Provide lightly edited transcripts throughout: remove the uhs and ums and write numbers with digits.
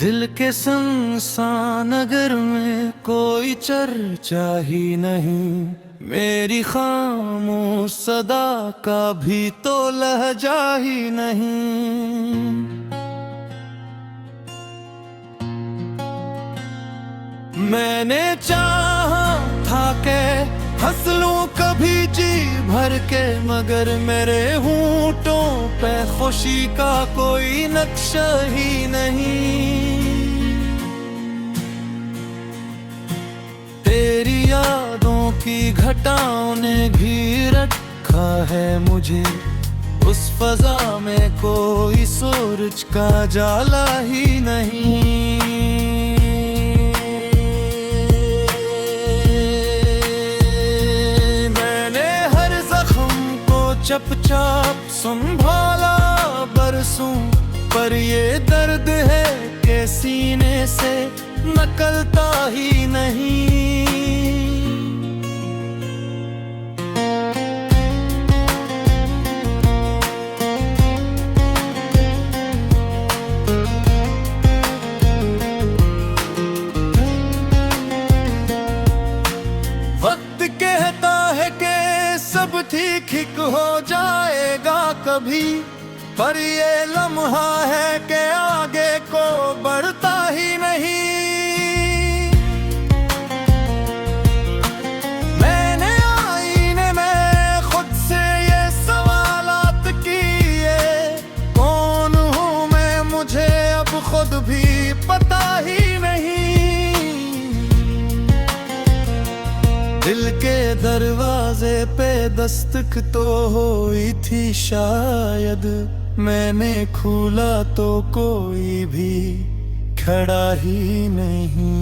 दिल के सुनसान नगर में कोई चर्चा ही नहीं, मेरी खामोश सदा का भी तो लहजा ही नहीं। मैंने चाहा था के हंस लूं कभी जी भर के, मगर मेरे होंठों पे खुशी का कोई नक्शा ही नहीं। तेरी यादों की घटाओं ने घिर रखा है मुझे, उस फजा में कोई सूरज का जाला ही नहीं। चुपचाप संभाला बरसों, पर ये दर्द है कि सीने से निकलता ही नहीं। वक्त कहता है कि सब ठीक हो जाएगा कभी, पर ये लम्हा है कि आगे को बढ़ता ही नहीं। मैंने आईने में खुद से ये सवालात किए, कौन हूँ मैं मुझे अब खुद भी पता ही नहीं। दिल के दरवाजे पे दस्तक तो हुई थी शायद, मैंने खोला तो कोई भी खड़ा ही नहीं।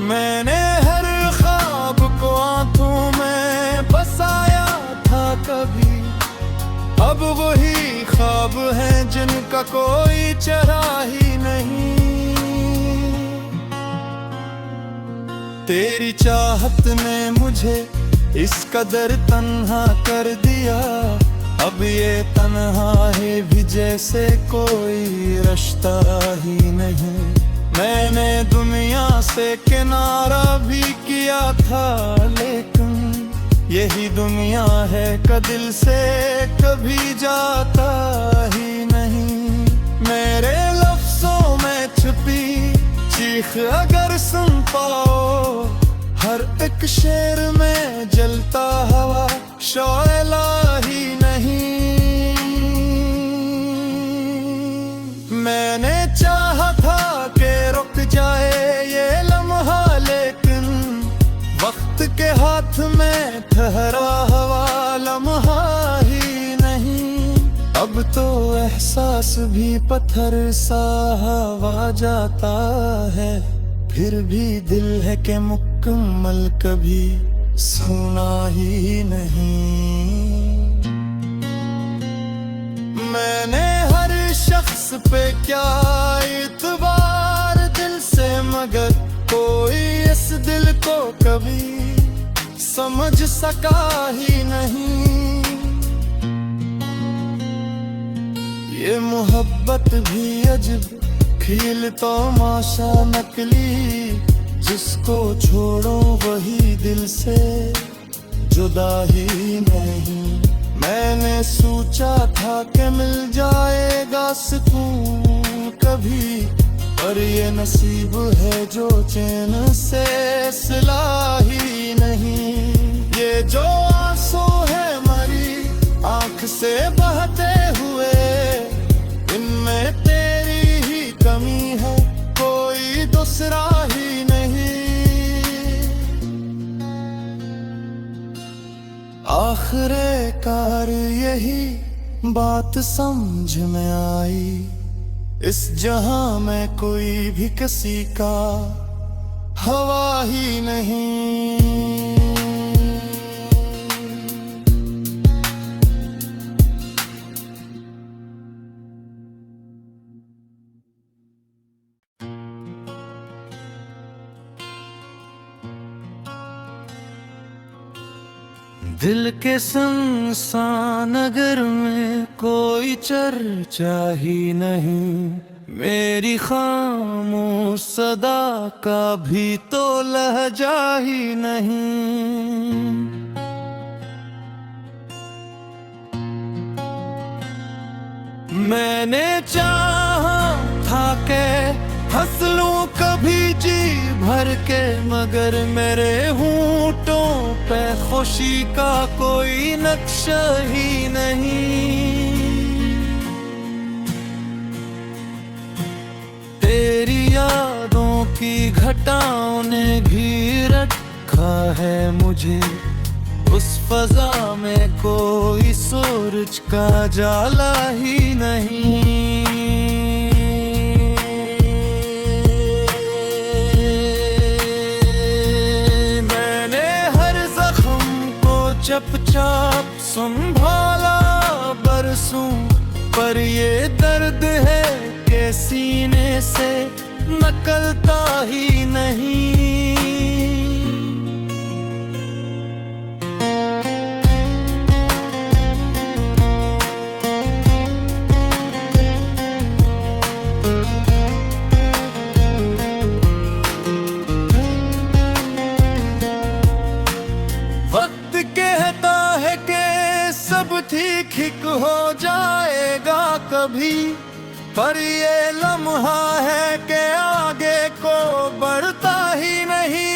मैंने हर ख्वाब को आंखों में बसाया था कभी, अब वही ख्वाब हैं जिनका कोई चेहरा ही नहीं। तेरी चाहत ने मुझे इस कदर तन्हा कर दिया, अब ये तन्हाई भी जैसे कोई रिश्ता ही नहीं। मैंने दुनिया से किनारा भी किया था, लेकिन यही दुनिया है का दिल से कभी जाता ही नहीं। मेरे लफ्जों में छुपी चीख अगर सुन पाओ, हर एक शेर में जलता हवा शोला ही नहीं। मैंने चाहा था कि रुक जाए ये लम्हा, लेकिन वक्त के हाथ में ठहरा हुआ लम्हा ही नहीं। अब तो एहसास भी पत्थर सा हवा जाता है, फिर भी दिल है कि मुकम्मल कभी सुना ही नहीं। मैंने हर शख्स पे क्या इतबार दिल से, मगर कोई इस दिल को कभी समझ सका ही नहीं। ये मोहब्बत भी अजब खील तो माशा नकली, जिसको छोड़ो वही दिल से जुदा ही नहीं। मैंने सोचा था कि मिल जाएगा सुकून कभी, पर ये नसीब है जो चैन से सिला ही नहीं। ये जो आंसू है मरी आंख से बहते हुए, इनमें तेरी ही कमी है, कोई दूसरा ही नहीं। आखिरे कार यही बात समझ में आई, इस जहां में कोई भी किसी का हवा ही नहीं। दिल के सुनसान नगर में कोई चर्चा ही नहीं, मेरी खामोश सदा का भी तो लहजा ही नहीं। मैंने चाहा था के हंस लूं कभी जी भर के, मगर मेरे होंठों पे खुशी का कोई नक्शा ही नहीं। तेरी यादों की घटाओं ने घिर रखा है मुझे, उस फजा में कोई सूरज का जाला ही नहीं। मैंने हर जख्म को चुपचाप संभाला बरसों, पर ये दर्द है कि सीने से निकलता ही नहीं। ठीक हो जाएगा कभी, पर ये लम्हा है कि आगे को बढ़ता ही नहीं।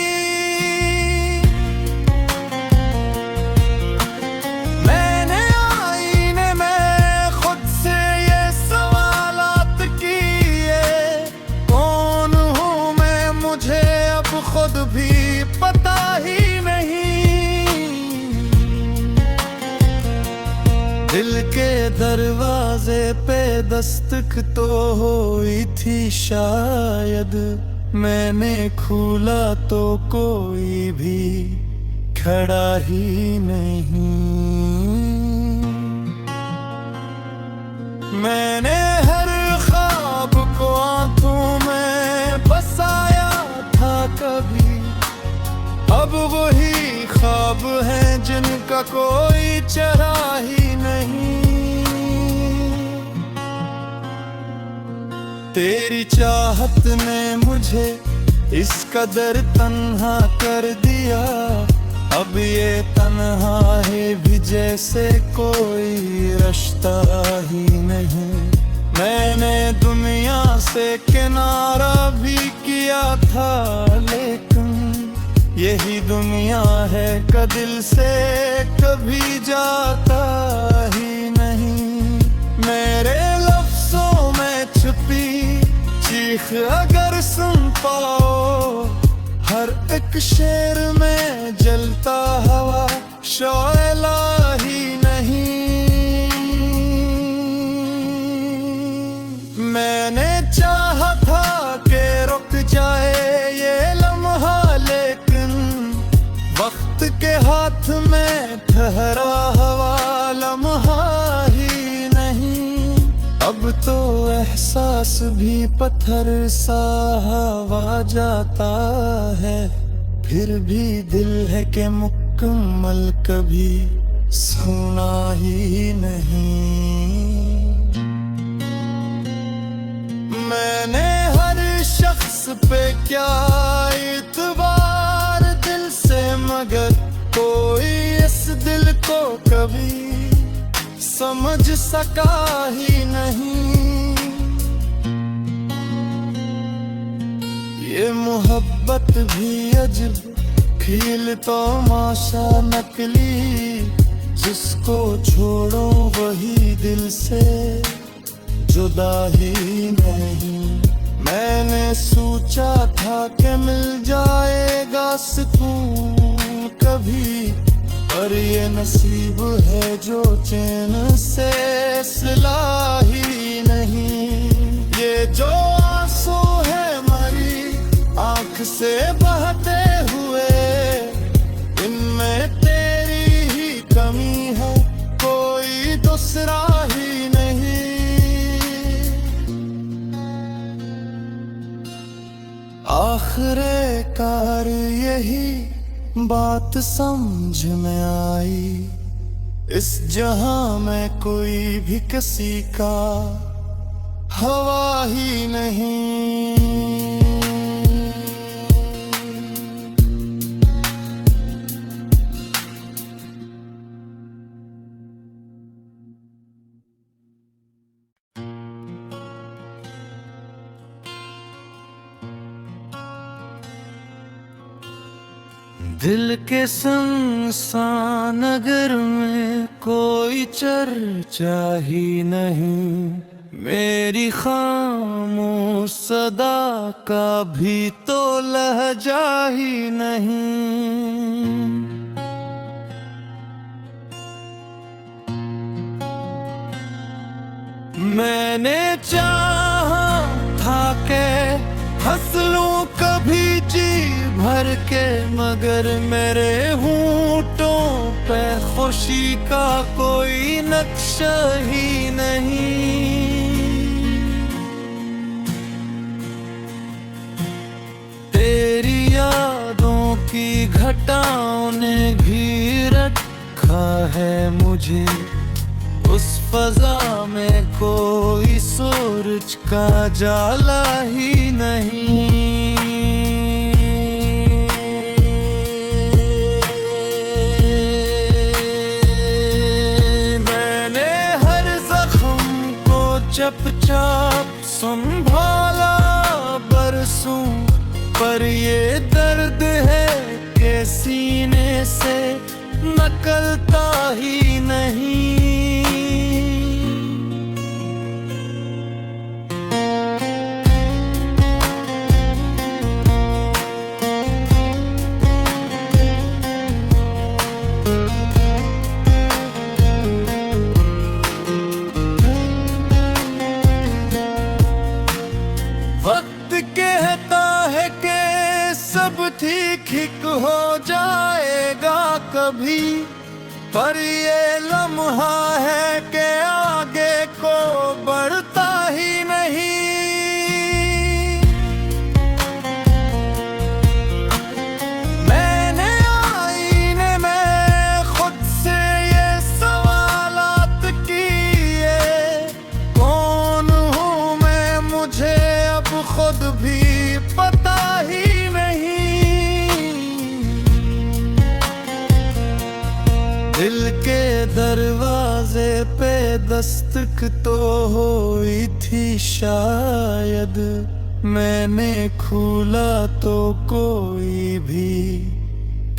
मैंने आईने में खुद से ये सवालात किए, कौन हूँ मैं मुझे अब खुद भी पता ही नहीं। दिल के दरवाजे पे दस्तक तो हुई थी शायद, मैंने खोला तो कोई भी खड़ा ही नहीं। मैंने हर ख्वाब को आंखों में बसाया था कभी, अब वही ख्वाब हैं जिनका कोई चेहरा ही नहीं। तेरी चाहत ने मुझे इस कदर तन्हा कर दिया, अब ये तन्हा है भी जैसे कोई रिश्ता ही नहीं। मैंने दुनिया से किनारा भी किया था, लेकिन यही दुनिया है का दिल से कभी जाता ही नहीं। मेरे लफ्जों में छुपी चीख अगर सुन पाओ, हर एक शेर में जलता हवा शोला ही नहीं। मैंने चाहा था कि रुक जाए ये लम्हा, लेकिन वक्त के हाथ में ठहरा हवा लम्हा ही नहीं। अब तो एहसास भी पत्थर सा हवा जाता है, फिर भी दिल है कि मुकम्मल कभी सुना ही नहीं। मैंने हर शख्स पे क्या इतबार दिल से, मगर कोई इस दिल को कभी समझ सका ही नहीं। ये मोहब्बत भी अजब खेल तमाशा नकली, जिसको छोड़ो वही दिल से जुदा ही नहीं। मैंने सोचा था कि मिल जाएगा सुकून कभी, पर ये नसीब है जो चैन से सिला ही नहीं। ये जो आंसू है मरी आंख से बहते हुए, इनमें तेरी ही कमी है, कोई दूसरा ही नहीं। आखिरे कार यही बात समझ में आई, इस जहां में कोई भी किसी का हवा ही नहीं। दिल के सुनसान नगर में कोई चर्चा ही नहीं, मेरी खामोश सदा का भी तो लहजा ही नहीं। मैंने चाहा था के हंस लूं कभी जी भर के, मगर मेरे होंठों पे खुशी का कोई नक्शा ही नहीं। तेरी यादों की घटाओं ने घिर रखा है मुझे, उस फजा में कोई सूरज का जाला ही नहीं। मैंने हर जख्म को चुपचाप संभाला बरसों, पर ये दर्द है कि सीने से निकलता ही नहीं। वक्त कहता है कि सब ठीक हो जाएगा कभी, पर ये लम्हा है कि आगे को बढ़ता ही नहीं। मैंने आईने में खुद से ये सवालात किए, कौन हूँ मैं मुझे अब खुद भी पता ही नहीं। दिल के दरवाजे पे दस्तक तो हुई थी शायद, मैंने खोला तो कोई भी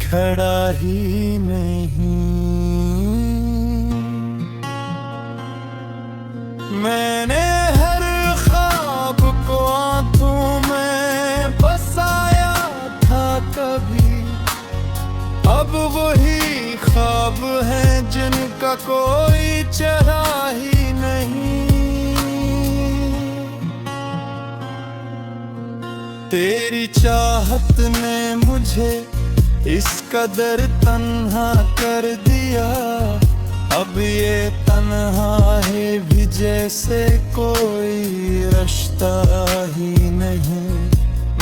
खड़ा ही नहीं। मैंने हर ख्वाब को आंखों में बसाया था कभी, अब वही ख्वाब है जिनका कोई चेहरा ही नहीं। तेरी चाहत ने मुझे इस कदर तन्हा कर दिया, अब ये तन्हा है भी जैसे कोई रिश्ता ही नहीं।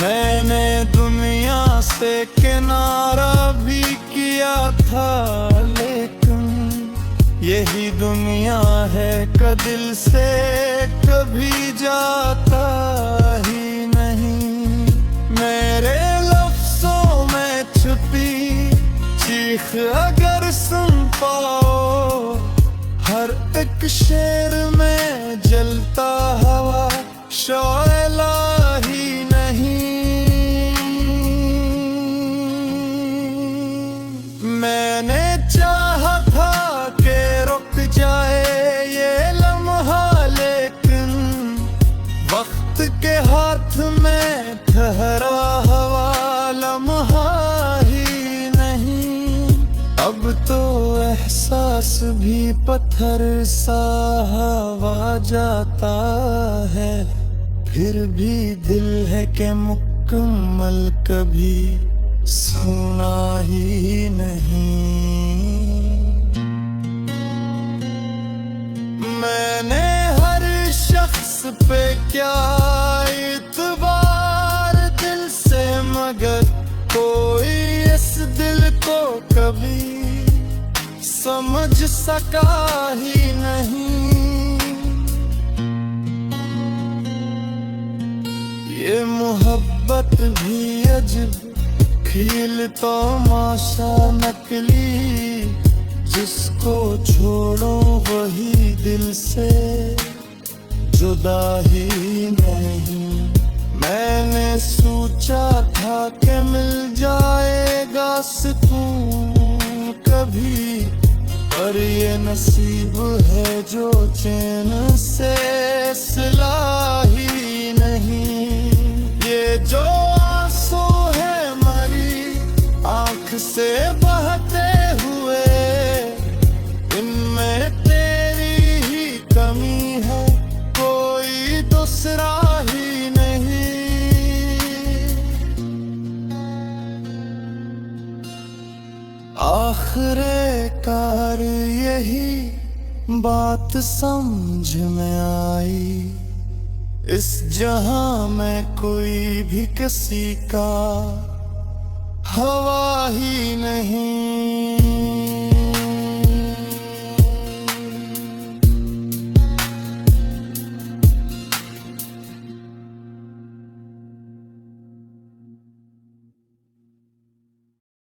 मैंने दुनिया से किनारा भी किया था, लेकिन यही दुनिया है कि दिल से कभी जाता ही नहीं। मेरे लफ्जों में छुपी चीख अगर सुन पाओ, हर एक शेर में जलता हवा शोला ही नहीं। मैंने चाहा था कि रुक जाए ये लम्हा, लेकिन वक्त के हाथ में ठहरा हवा लम्हा ही नहीं। अब तो एहसास भी पत्थर सा हवा जाता है, फिर भी दिल है कि मुकम्मल कभी सुना ही नहीं। मैंने हर शख्स पे क्या इतबार दिल से, मगर कोई इस दिल समझ सका ही नहीं। ये मोहब्बत भी अजब खेल तो माशा नकली, जिसको छोड़ो वही दिल से जुदा ही नहीं। मैंने सोचा था कि मिल जाएगा सुकून कभी, पर ये नसीब है जो चैन से सिला ही नहीं। ये जो आंसू है मरी आंख से बहते हुए, इनमें तेरी ही कमी है, कोई दूसरा ही नहीं। आखिरे कार यही बात समझ में आई, इस जहां में कोई भी किसी का हवा ही नहीं।